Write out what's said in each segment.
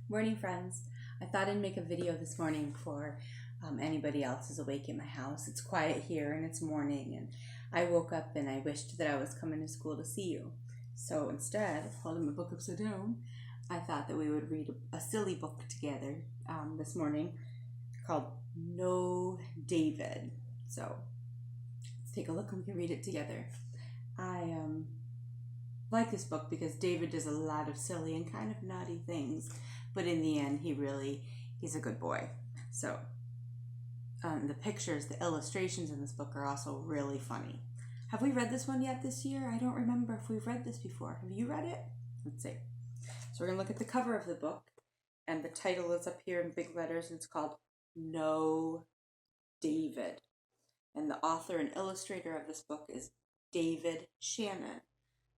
Morning, friends. I thought I'd make a video this morning before anybody else is awake in my house. It's quiet here and it's morning, and I woke up and I wished that I was coming to school to see you. So instead of holding my book upside down, I thought that we would read a silly book together this morning called No David. So let's take a look and we can read it together. I like this book because David does a lot of silly and kind of naughty things, but in the end, he's a good boy. So the pictures, the illustrations in this book are also really funny. Have we read this one yet this year? I don't remember if we've read this before. Have you read it? Let's see. So we're going to look at the cover of the book, and the title is up here in big letters, and it's called No David. And the author and illustrator of this book is David Shannon.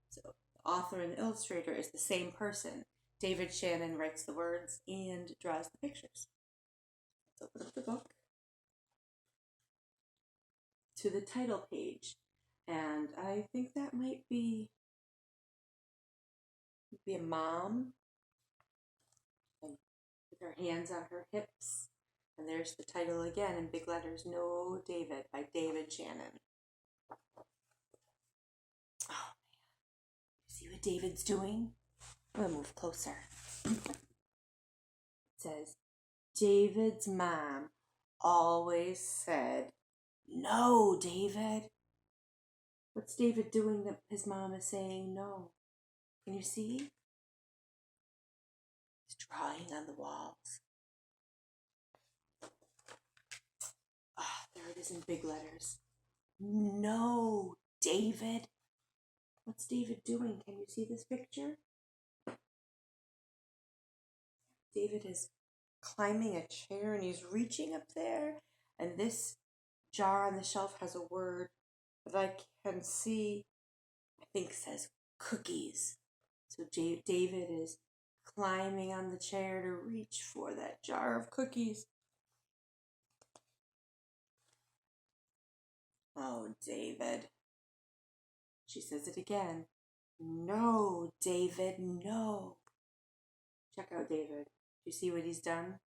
So the author and the illustrator is the same person. David Shannon writes the words and draws the pictures. Let's open up the book to the title page. And I think that might be a mom and with her hands on her hips. And there's the title again in big letters, No David by David Shannon. Oh, see what David's doing? I'm going to move closer. It says, David's mom always said, No, David. What's David doing that his mom is saying no? Can you see? He's drawing on the walls. Ah, there it is in big letters. No, David. What's David doing? Can you see this picture? David is climbing a chair and he's reaching up there. And this jar on the shelf has a word that I can see, I think says cookies. So David is climbing on the chair to reach for that jar of cookies. Oh, David. She says it again. No, David, no. Check out David. Do you see what he's done?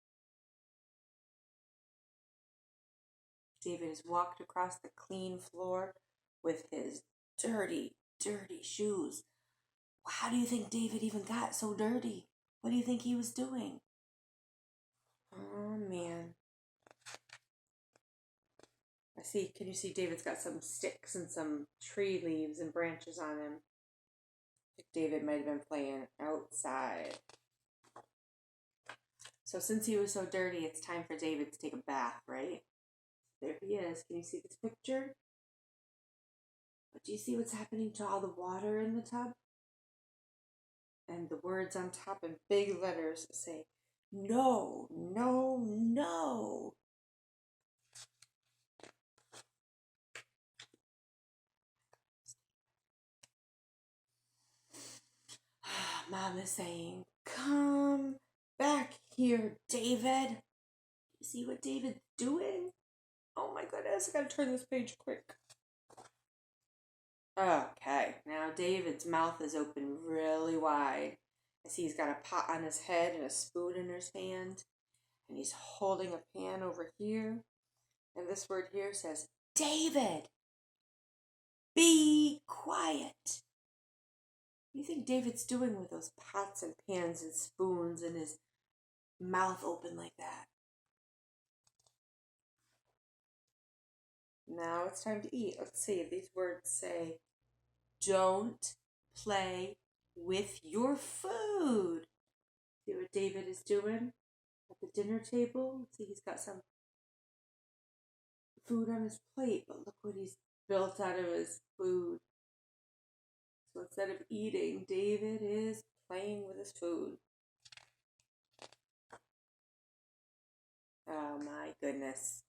David has walked across the clean floor with his dirty, dirty shoes. How do you think David even got so dirty? What do you think he was doing? Oh, man. Can you see David's got some sticks and some tree leaves and branches on him? I think David might have been playing outside. So since he was so dirty, it's time for David to take a bath, right? There he is. Can you see this picture? But do you see what's happening to all the water in the tub? And the words on top in big letters say, No, no, no. Mom is saying, Come back here, David. You see what David's doing? Oh my goodness, I gotta turn this page quick. Okay, now David's mouth is open really wide. I see he's got a pot on his head and a spoon in his hand. And he's holding a pan over here. And this word here says, David, be quiet. What do you think David's doing with those pots and pans and spoons and his mouth open like that? Now it's time to eat. Let's see. These words say, don't play with your food. See what David is doing at the dinner table? See, he's got some food on his plate, but look what he's built out of his food. So instead of eating, David is playing with his food. Oh my goodness.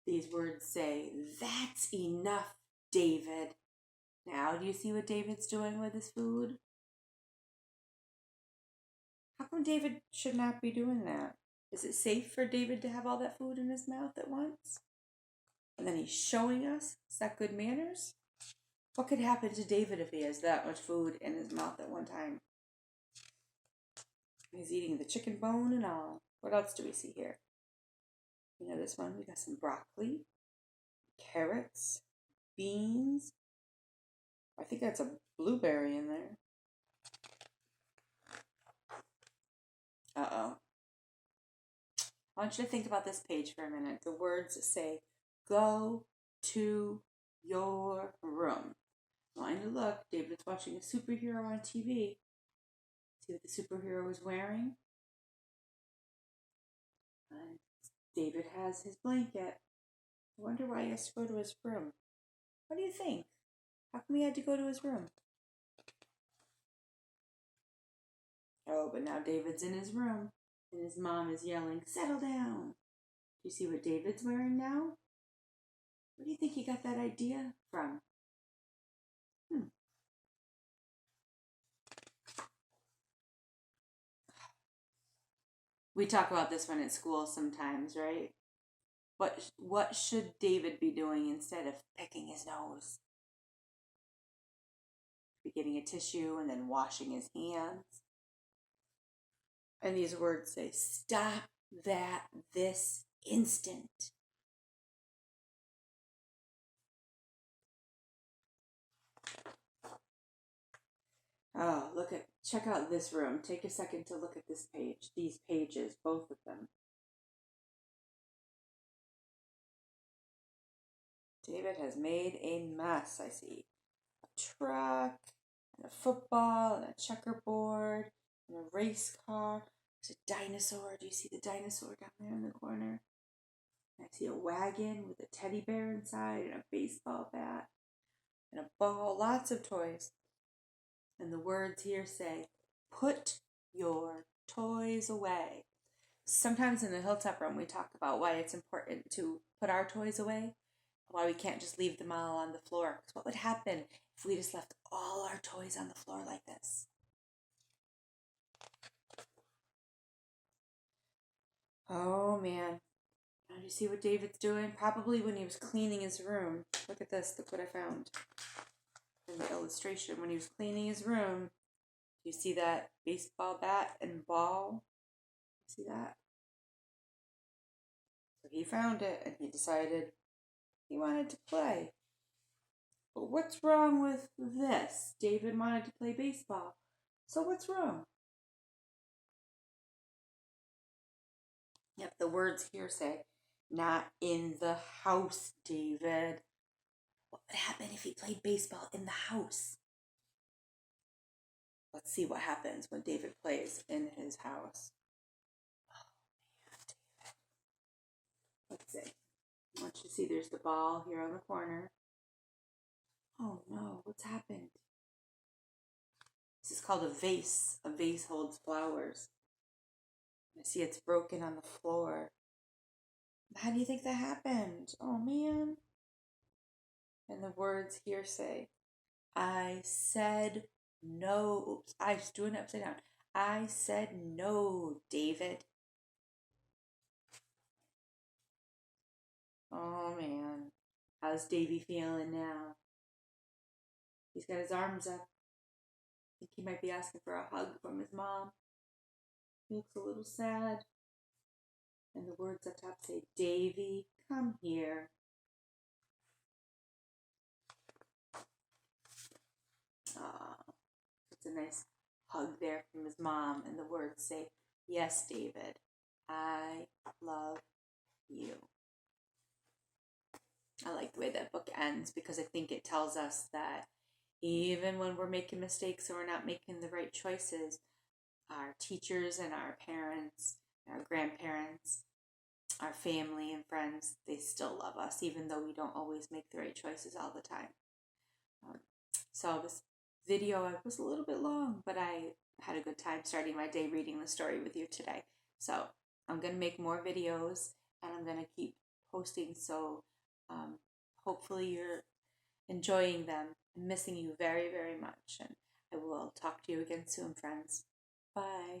These words say, that's enough, David. Now, do you see what David's doing with his food? How come David should not be doing that? Is it safe for David to have all that food in his mouth at once? And then he's showing us? Is that good manners? What could happen to David if he has that much food in his mouth at one time? He's eating the chicken bone and all. What else do we see here? You know this one? We got some broccoli, carrots, beans. I think that's a blueberry in there. Uh-oh. I want you to think about this page for a minute. The words say, go to your room. Line to look. David's watching a superhero on TV. See what the superhero is wearing? And David has his blanket. I wonder why he has to go to his room. What do you think? How come he had to go to his room? Oh, but now David's in his room, and his mom is yelling, settle down. Do you see what David's wearing now? Where do you think he got that idea from? We talk about this one at school sometimes, right? What should David be doing instead of picking his nose? Be getting a tissue and then washing his hands. And these words say, stop that this instant. Oh, check out this room. Take a second to look at this page, these pages, both of them. David has made a mess, I see. A truck, and a football, and a checkerboard, and a race car. There's a dinosaur. Do you see the dinosaur down there in the corner? I see a wagon with a teddy bear inside, and a baseball bat, and a ball. Lots of toys. And the words here say, put your toys away. Sometimes in the Hilltop Room, we talk about why it's important to put our toys away, why we can't just leave them all on the floor. Because what would happen if we just left all our toys on the floor like this? Oh, man. Now, do you see what David's doing? Probably when he was cleaning his room. Look at this. Look what I found in the illustration. When he was cleaning his room, you see that baseball bat and ball? See that? So he found it and he decided he wanted to play. But what's wrong with this? David wanted to play baseball. So what's wrong? Yep, the words here say, not in the house, David. What would happen if he played baseball in the house? Let's see what happens when David plays in his house. Oh, man, David. Let's see. I want you to see there's the ball here on the corner. Oh no, what's happened? This is called a vase. A vase holds flowers. I see it's broken on the floor. How do you think that happened? Oh man. And the words here say, I said no. Oops, I was doing it upside down. I said no, David. Oh man. How's Davy feeling now? He's got his arms up. I think he might be asking for a hug from his mom. He looks a little sad. And the words up top say, Davy, come here. It's a nice hug there from his mom. And the words say, yes, David, I love you. I like the way that book ends because I think it tells us that even when we're making mistakes or we're not making the right choices, our teachers and our parents, our grandparents, our family and friends, they still love us, even though we don't always make the right choices all the time. So this video was a little bit long, but I had a good time starting my day reading the story with you today. So I'm going to make more videos and I'm going to keep posting. So hopefully you're enjoying them. I'm missing you very, very much. And I will talk to you again soon, friends. Bye.